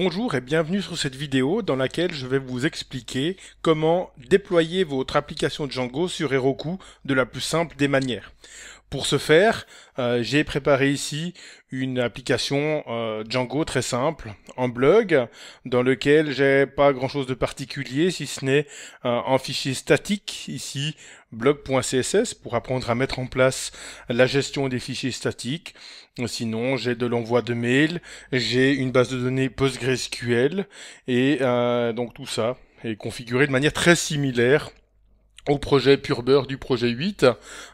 Bonjour et bienvenue sur cette vidéo dans laquelle je vais vous expliquer comment déployer votre application Django sur Heroku de la plus simple des manières. Pour ce faire, j'ai préparé ici une application Django très simple en blog dans lequel j'ai pas grand chose de particulier si ce n'est un fichier statique ici blog.css pour apprendre à mettre en place la gestion des fichiers statiques. Sinon, j'ai de l'envoi de mails, j'ai une base de données PostgreSQL et donc tout ça est configuré de manière très similaire au projet pur beurre du projet 8,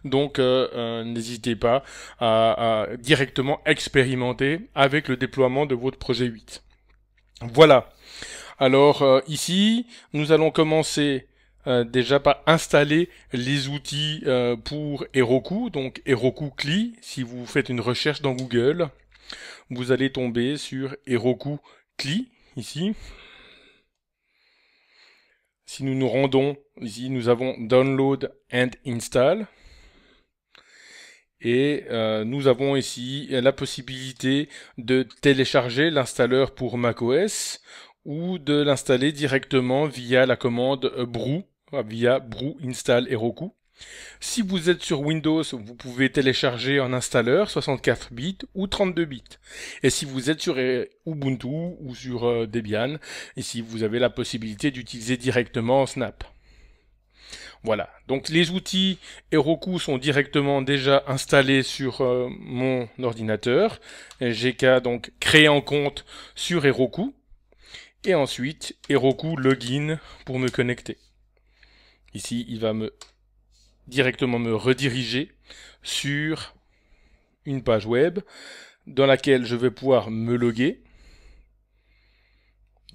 donc n'hésitez pas à directement expérimenter avec le déploiement de votre projet 8. Voilà, alors ici, nous allons commencer déjà par installer les outils pour Heroku, donc Heroku CLI. Si vous faites une recherche dans Google, vous allez tomber sur Heroku CLI, ici. Si nous nous rendons ici, nous avons Download and Install. Et nous avons ici la possibilité de télécharger l'installeur pour macOS ou de l'installer directement via la commande brew, via brew install Heroku. Si vous êtes sur Windows, vous pouvez télécharger un installeur 64 bits ou 32 bits. Et si vous êtes sur Ubuntu ou sur Debian, ici vous avez la possibilité d'utiliser directement Snap. Voilà, donc les outils Heroku sont directement déjà installés sur mon ordinateur. J'ai qu'à donc créer un compte sur Heroku et ensuite Heroku Login pour me connecter. Ici, il va directement me rediriger sur une page web dans laquelle je vais pouvoir me loguer.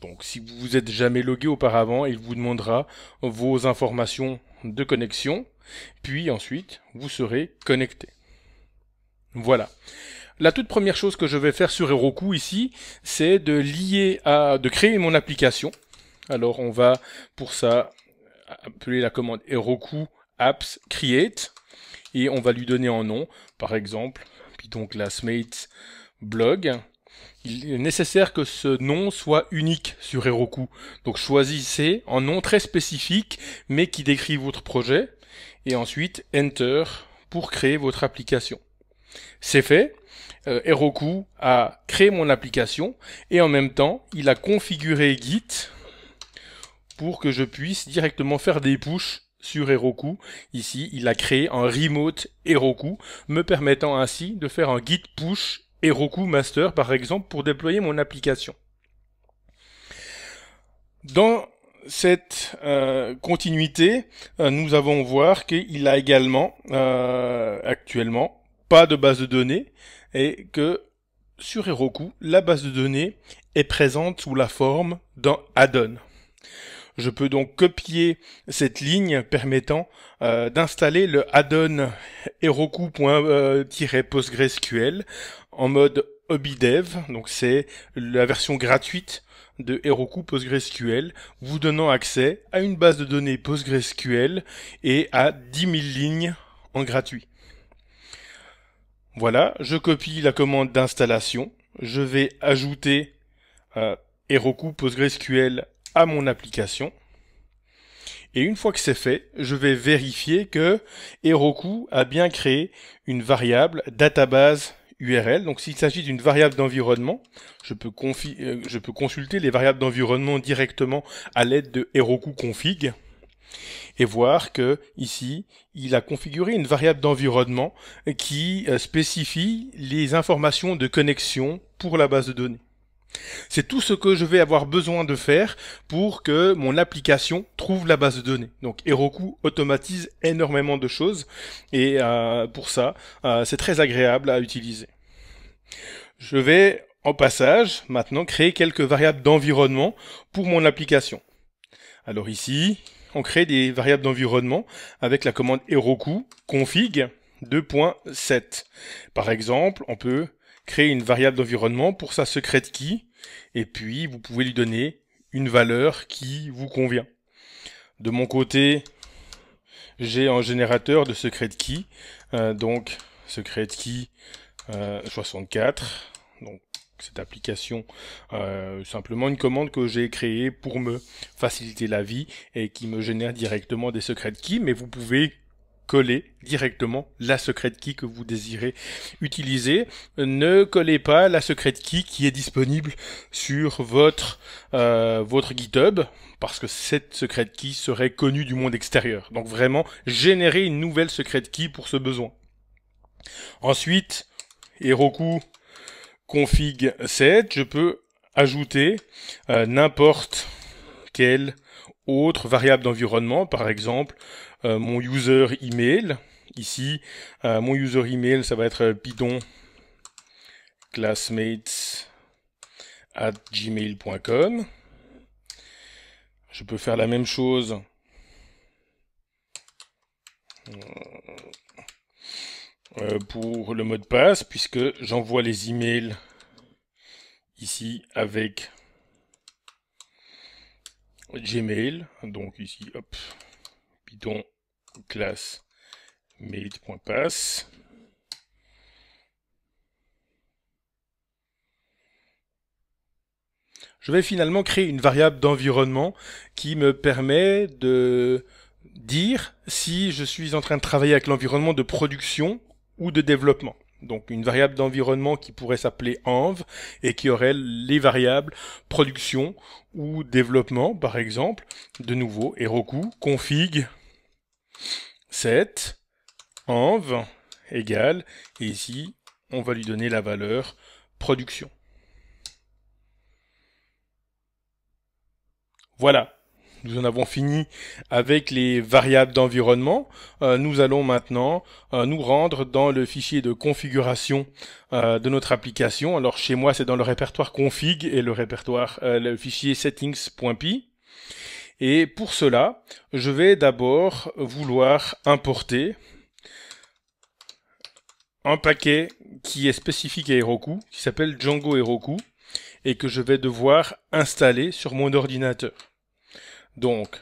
Donc si vous vous êtes jamais logué auparavant, il vous demandera vos informations de connexion, puis ensuite vous serez connecté. Voilà. La toute première chose que je vais faire sur Heroku ici, c'est de créer mon application. Alors on va pour ça appeler la commande Heroku apps create et on va lui donner un nom, par exemple Python classmates blog. Il est nécessaire que ce nom soit unique sur Heroku. Donc choisissez un nom très spécifique, mais qui décrit votre projet, et ensuite Enter pour créer votre application. C'est fait. Heroku a créé mon application, et en même temps, il a configuré Git pour que je puisse directement faire des pushes sur Heroku. Ici, il a créé un remote Heroku, me permettant ainsi de faire un Git push Heroku Master, par exemple, pour déployer mon application. Dans cette continuité, nous allons voir qu'il a également, actuellement, pas de base de données, et que sur Heroku, la base de données est présente sous la forme d'un add-on. Je peux donc copier cette ligne permettant d'installer le add-on Heroku.PostgreSQL en mode hobbydev. Donc c'est la version gratuite de Heroku PostgreSQL, vous donnant accès à une base de données PostgreSQL et à 10 000 lignes en gratuit. Voilà, je copie la commande d'installation. Je vais ajouter Heroku PostgreSQL à mon application. Et une fois que c'est fait, je vais vérifier que Heroku a bien créé une variable database URL. Donc s'il s'agit d'une variable d'environnement, je peux consulter les variables d'environnement directement à l'aide de Heroku config et voir que ici, il a configuré une variable d'environnement qui spécifie les informations de connexion pour la base de données. C'est tout ce que je vais avoir besoin de faire pour que mon application trouve la base de données. Donc Heroku automatise énormément de choses et pour ça, c'est très agréable à utiliser. Je vais en passage maintenant créer quelques variables d'environnement pour mon application. Alors ici, on crée des variables d'environnement avec la commande Heroku config 2.7. Par exemple, on peut créer une variable d'environnement pour sa secret key, et puis vous pouvez lui donner une valeur qui vous convient. De mon côté, j'ai un générateur de secret key, donc secret key 64, donc cette application, simplement une commande que j'ai créée pour me faciliter la vie et qui me génère directement des secret keys, mais vous pouvez coller directement la secret key que vous désirez utiliser. Ne collez pas la secret key qui est disponible sur votre GitHub, parce que cette secret key serait connue du monde extérieur. Donc vraiment, générez une nouvelle secret key pour ce besoin. Ensuite, Heroku config set, je peux ajouter n'importe quelle autre variable d'environnement, par exemple mon user email. Ici, mon user email, ça va être Python classmates@gmail.com. Je peux faire la même chose pour le mot de passe, puisque j'envoie les emails ici avec Gmail. Donc ici, hop, Python classmate.pass. Je vais finalement créer une variable d'environnement qui me permet de dire si je suis en train de travailler avec l'environnement de production ou de développement. Donc une variable d'environnement qui pourrait s'appeler env et qui aurait les variables production ou développement, par exemple. De nouveau, Heroku config set env égale, et ici on va lui donner la valeur production. Voilà, nous en avons fini avec les variables d'environnement. Nous allons maintenant nous rendre dans le fichier de configuration de notre application. Alors chez moi, c'est dans le répertoire config et le fichier settings.py. Et pour cela, je vais d'abord vouloir importer un paquet qui est spécifique à Heroku, qui s'appelle Django Heroku, et que je vais devoir installer sur mon ordinateur. Donc,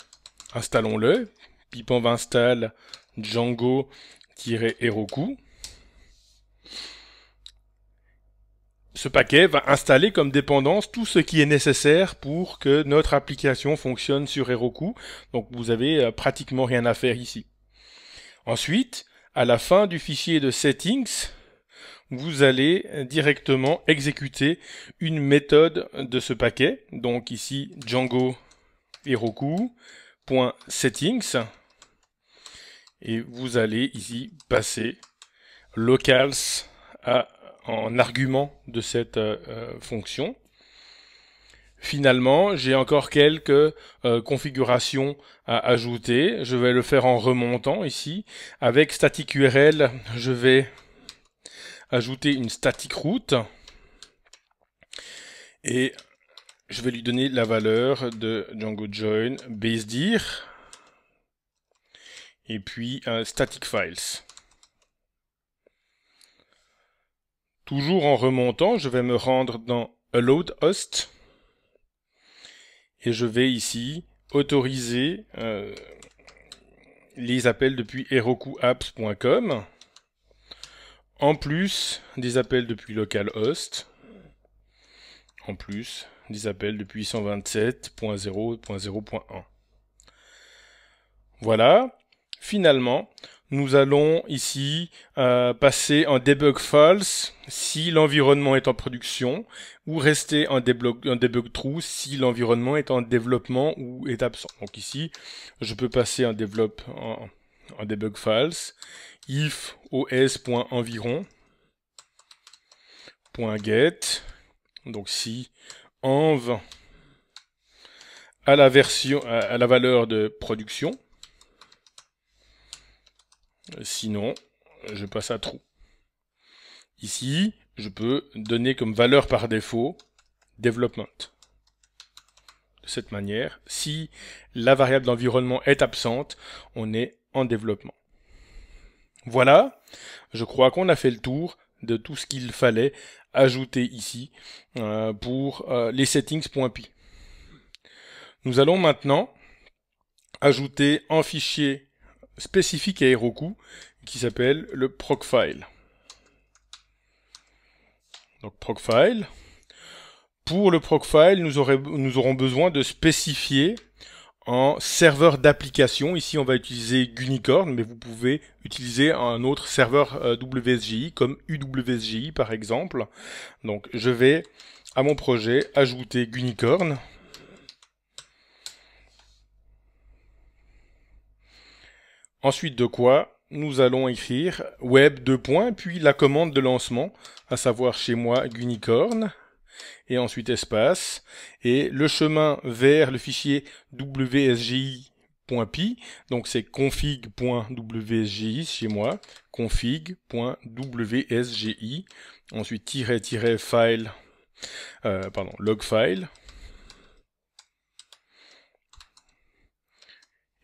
installons-le. Pip-env install Django-Heroku. Ce paquet va installer comme dépendance tout ce qui est nécessaire pour que notre application fonctionne sur Heroku. Donc, vous avez pratiquement rien à faire ici. Ensuite, à la fin du fichier de settings, vous allez directement exécuter une méthode de ce paquet. Donc ici, Django Heroku.settings, et vous allez ici passer locals en argument de cette fonction. Finalement, j'ai encore quelques configurations à ajouter. Je vais le faire en remontant ici. Avec static URL, je vais ajouter une static route et je vais lui donner la valeur de Django join basedir et puis un static files. Toujours en remontant, je vais me rendre dans allowed host et je vais ici autoriser les appels depuis herokuapps.com en plus des appels depuis localhost, en plus des appels depuis 127.0.0.1. Voilà. Finalement, nous allons ici passer en debug false si l'environnement est en production, ou rester en debug true si l'environnement est en développement ou est absent. Donc ici, je peux passer en debug false if os.environ.get, donc si env à la valeur de production, sinon je passe à true. Ici, je peux donner comme valeur par défaut development. De cette manière, si la variable d'environnement est absente, on est en développement. Voilà, je crois qu'on a fait le tour de tout ce qu'il fallait ajouter ici pour les settings.py. Nous allons maintenant ajouter un fichier spécifique à Heroku qui s'appelle le procfile. Donc procfile, Pour le Procfile, nous aurons besoin de spécifier en serveur d'application. Ici, on va utiliser Gunicorn, mais vous pouvez utiliser un autre serveur WSGI, comme UWSGI par exemple. Donc, je vais à mon projet ajouter Gunicorn. Ensuite de quoi, nous allons écrire web : puis la commande de lancement, à savoir chez moi Gunicorn, et ensuite espace, et le chemin vers le fichier wsgi.py, donc c'est config.wsgi chez moi, config.wsgi, ensuite file, log file,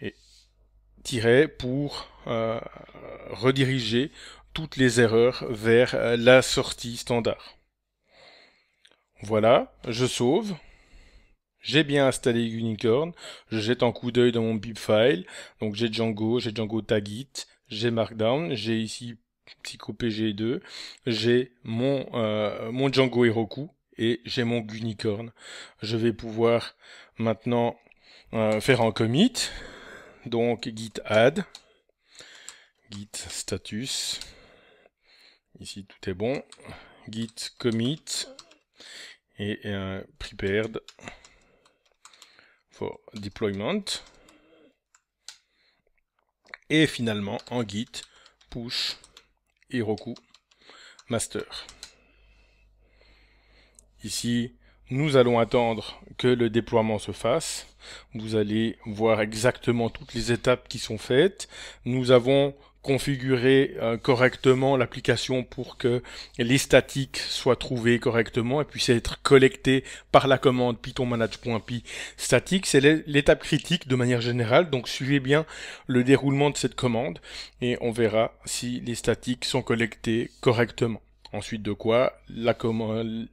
et tiret pour rediriger toutes les erreurs vers la sortie standard. Voilà, je sauve. J'ai bien installé Unicorn. Je jette un coup d'œil dans mon bib file. Donc j'ai Django Tagit, j'ai Markdown, j'ai ici PsychoPG2, j'ai mon Django Heroku et j'ai mon Unicorn. Je vais pouvoir maintenant faire un commit. Donc git add, git status. Ici tout est bon. Git commit et prepared for deployment. Et finalement en git push Heroku master. Ici, nous allons attendre que le déploiement se fasse. Vous allez voir exactement toutes les étapes qui sont faites. Nous avons configuré correctement l'application pour que les statiques soient trouvées correctement et puissent être collectées par la commande python-manage.py statique. C'est l'étape critique de manière générale, donc suivez bien le déroulement de cette commande et on verra si les statiques sont collectées correctement. Ensuite de quoi, le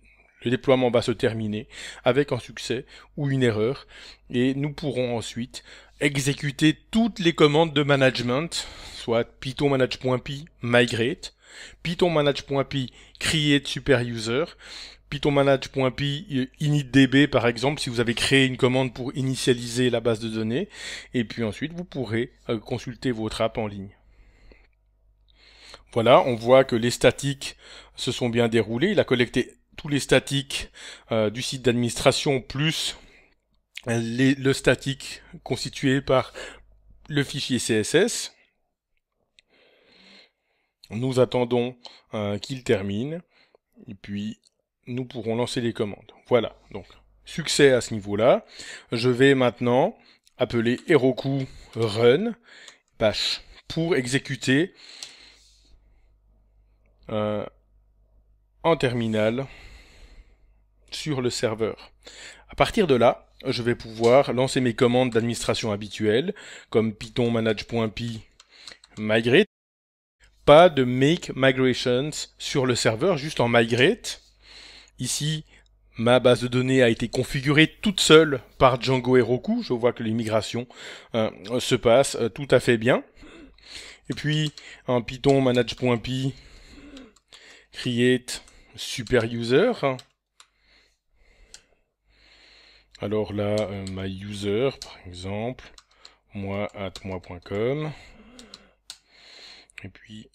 déploiement va se terminer avec un succès ou une erreur et nous pourrons ensuite exécuter toutes les commandes de management, soit python-manage.py migrate, python-manage.py create super user, python-manage.py initdb par exemple si vous avez créé une commande pour initialiser la base de données et puis ensuite vous pourrez consulter votre app en ligne. Voilà, on voit que les statiques se sont bien déroulés, il a collecté tous les statiques du site d'administration plus le statique constitué par le fichier CSS. Nous attendons qu'il termine et puis nous pourrons lancer les commandes. Voilà, donc succès à ce niveau-là. Je vais maintenant appeler Heroku run bash pour exécuter en terminal sur le serveur. À partir de là, je vais pouvoir lancer mes commandes d'administration habituelles, comme python-manage.py migrate. Pas de make migrations sur le serveur, juste en migrate. Ici, ma base de données a été configurée toute seule par Django Heroku. Je vois que les migrations se passent tout à fait bien. Et puis, en python-manage.py create super user. Alors là, my user, par exemple, moi@moi.com. Et puis,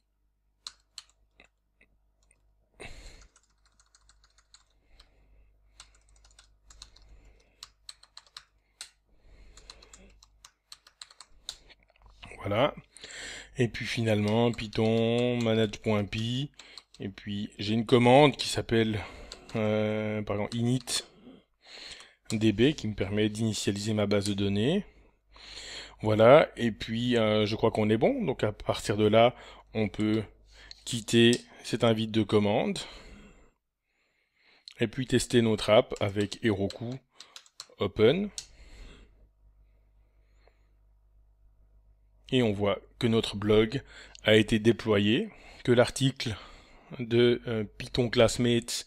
voilà. Et puis finalement, python manage.py. Et puis, j'ai une commande qui s'appelle, par exemple, init db qui me permet d'initialiser ma base de données. Voilà, et puis je crois qu'on est bon, donc à partir de là, on peut quitter cette invite de commande et puis tester notre app avec Heroku Open. Et on voit que notre blog a été déployé, que l'article de Python Classmates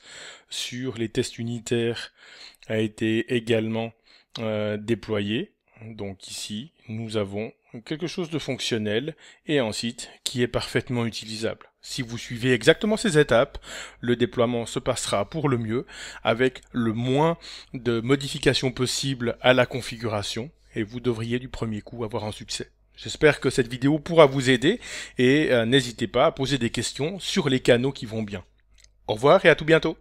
sur les tests unitaires a été également déployé. Donc ici, nous avons quelque chose de fonctionnel et un site qui est parfaitement utilisable. Si vous suivez exactement ces étapes, le déploiement se passera pour le mieux, avec le moins de modifications possibles à la configuration, et vous devriez du premier coup avoir un succès. J'espère que cette vidéo pourra vous aider, et n'hésitez pas à poser des questions sur les canaux qui vont bien. Au revoir et à tout bientôt.